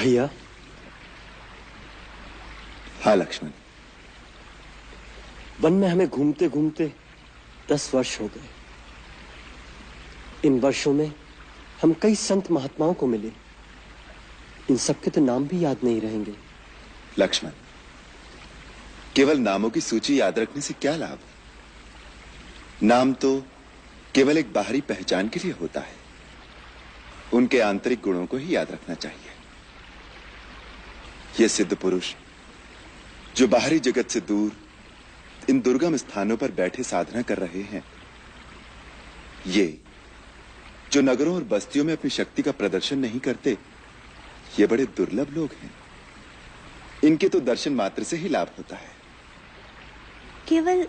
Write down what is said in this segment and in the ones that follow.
भैया। हाँ लक्ष्मण। वन में हमें घूमते घूमते 10 वर्ष हो गए। इन वर्षों में हम कई संत महात्माओं को मिले। इन सबके तो नाम भी याद नहीं रहेंगे। लक्ष्मण, केवल नामों की सूची याद रखने से क्या लाभ? नाम तो केवल एक बाहरी पहचान के लिए होता है। उनके आंतरिक गुणों को ही याद रखना चाहिए। ये सिद्ध पुरुष जो बाहरी जगत से दूर इन दुर्गम स्थानों पर बैठे साधना कर रहे हैं, ये जो नगरों और बस्तियों में अपनी शक्ति का प्रदर्शन नहीं करते, ये बड़े दुर्लभ लोग हैं। इनके तो दर्शन मात्र से ही लाभ होता है। केवल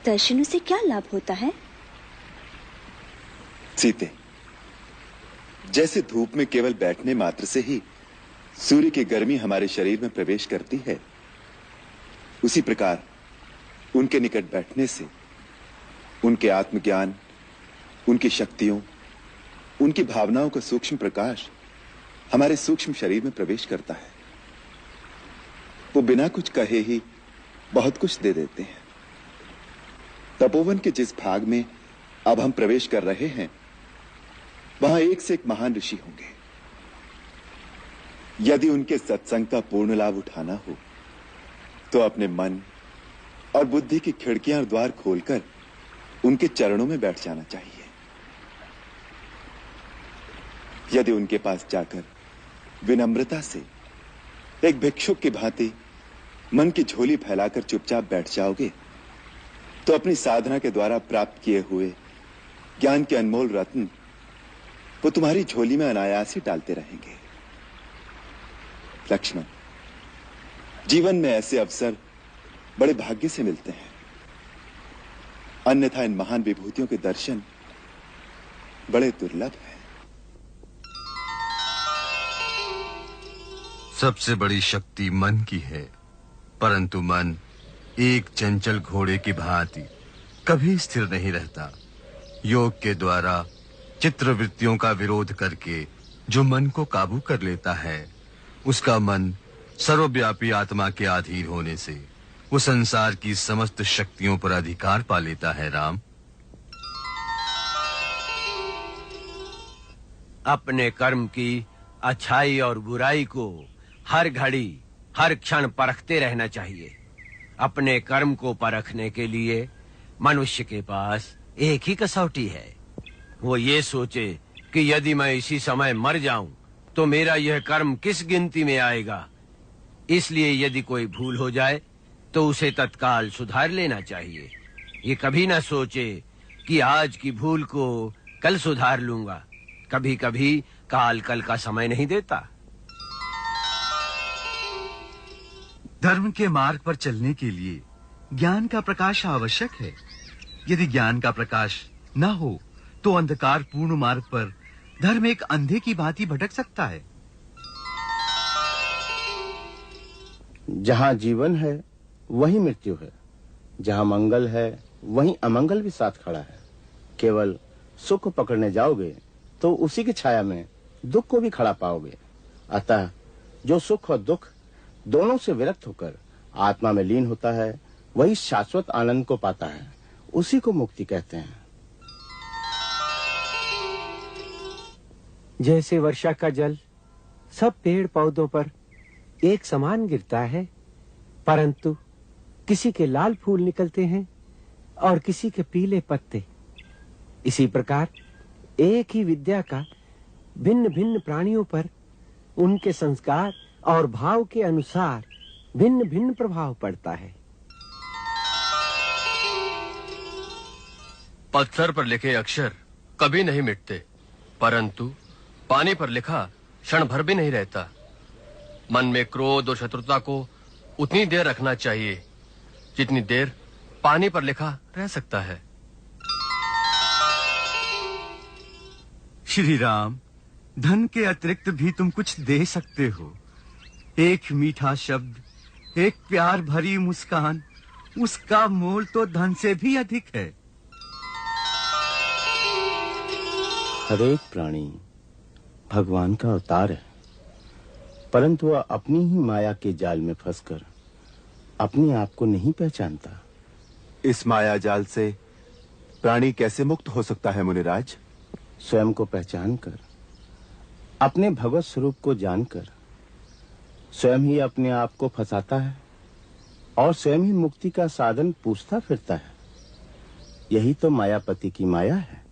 दर्शनों से क्या लाभ होता है? सीते, जैसे धूप में केवल बैठने मात्र से ही सूर्य की गर्मी हमारे शरीर में प्रवेश करती है, उसी प्रकार उनके निकट बैठने से उनके आत्मज्ञान, उनकी शक्तियों, उनकी भावनाओं का सूक्ष्म प्रकाश हमारे सूक्ष्म शरीर में प्रवेश करता है। वो बिना कुछ कहे ही बहुत कुछ दे देते हैं। तपोवन के जिस भाग में अब हम प्रवेश कर रहे हैं, वहां एक से एक महान ऋषि होंगे। यदि उनके सत्संग का पूर्ण लाभ उठाना हो तो अपने मन और बुद्धि की खिड़कियां और द्वार खोलकर उनके चरणों में बैठ जाना चाहिए। यदि उनके पास जाकर विनम्रता से एक भिक्षुक की भांति मन की झोली फैलाकर चुपचाप बैठ जाओगे, तो अपनी साधना के द्वारा प्राप्त किए हुए ज्ञान के अनमोल रत्न वो तुम्हारी झोली में अनायास ही डालते रहेंगे। लक्ष्मण, जीवन में ऐसे अवसर बड़े भाग्य से मिलते हैं, अन्यथा इन महान विभूतियों के दर्शन बड़े दुर्लभ हैं। सबसे बड़ी शक्ति मन की है, परंतु मन एक चंचल घोड़े की भांति कभी स्थिर नहीं रहता। योग के द्वारा चित्रवृत्तियों का विरोध करके जो मन को काबू कर लेता है, उसका मन सर्वव्यापी आत्मा के अधीन होने से वो संसार की समस्त शक्तियों पर अधिकार पा लेता है। राम, अपने कर्म की अच्छाई और बुराई को हर घड़ी हर क्षण परखते रहना चाहिए। अपने कर्म को परखने के लिए मनुष्य के पास एक ही कसौटी है। वो ये सोचे कि यदि मैं इसी समय मर जाऊं तो मेरा यह कर्म किस गिनती में आएगा। इसलिए यदि कोई भूल हो जाए तो उसे तत्काल सुधार लेना चाहिए। ये कभी ना सोचे कि आज की भूल को कल सुधार लूंगा। कभी कभी काल कल का समय नहीं देता। धर्म के मार्ग पर चलने के लिए ज्ञान का प्रकाश आवश्यक है। यदि ज्ञान का प्रकाश न हो तो अंधकार पूर्ण मार्ग पर धर्म एक अंधे की भांति भटक सकता है। जहां जीवन है वहीं मृत्यु है, जहां मंगल है वहीं अमंगल भी साथ खड़ा है। केवल सुख पकड़ने जाओगे तो उसी की छाया में दुख को भी खड़ा पाओगे। अतः जो सुख और दुख दोनों से विरक्त होकर आत्मा में लीन होता है, वही शाश्वत आनंद को पाता है। उसी को मुक्ति कहते हैं। जैसे वर्षा का जल सब पेड़ पौधों पर एक समान गिरता है, परंतु किसी के लाल फूल निकलते हैं और किसी के पीले पत्ते, इसी प्रकार एक ही विद्या का भिन्न भिन्न प्राणियों पर उनके संस्कार और भाव के अनुसार भिन्न भिन्न प्रभाव पड़ता है। पत्थर पर लिखे अक्षर कभी नहीं मिटते, परंतु पानी पर लिखा क्षण भर भी नहीं रहता। मन में क्रोध और शत्रुता को उतनी देर रखना चाहिए जितनी देर पानी पर लिखा रह सकता है। श्री राम, धन के अतिरिक्त भी तुम कुछ दे सकते हो। एक मीठा शब्द, एक प्यार भरी मुस्कान, उसका मोल तो धन से भी अधिक है। हर एक प्राणी भगवान का अवतार है। परंतु वह अपनी ही माया के जाल में फंसकर अपने आप को नहीं पहचानता। इस माया जाल से प्राणी कैसे मुक्त हो सकता है मुनिराज? स्वयं को पहचानकर, अपने भगवत स्वरूप को जानकर स्वयं ही अपने आप को फंसाता है और स्वयं ही मुक्ति का साधन पूछता फिरता है। यही तो मायापति की माया है।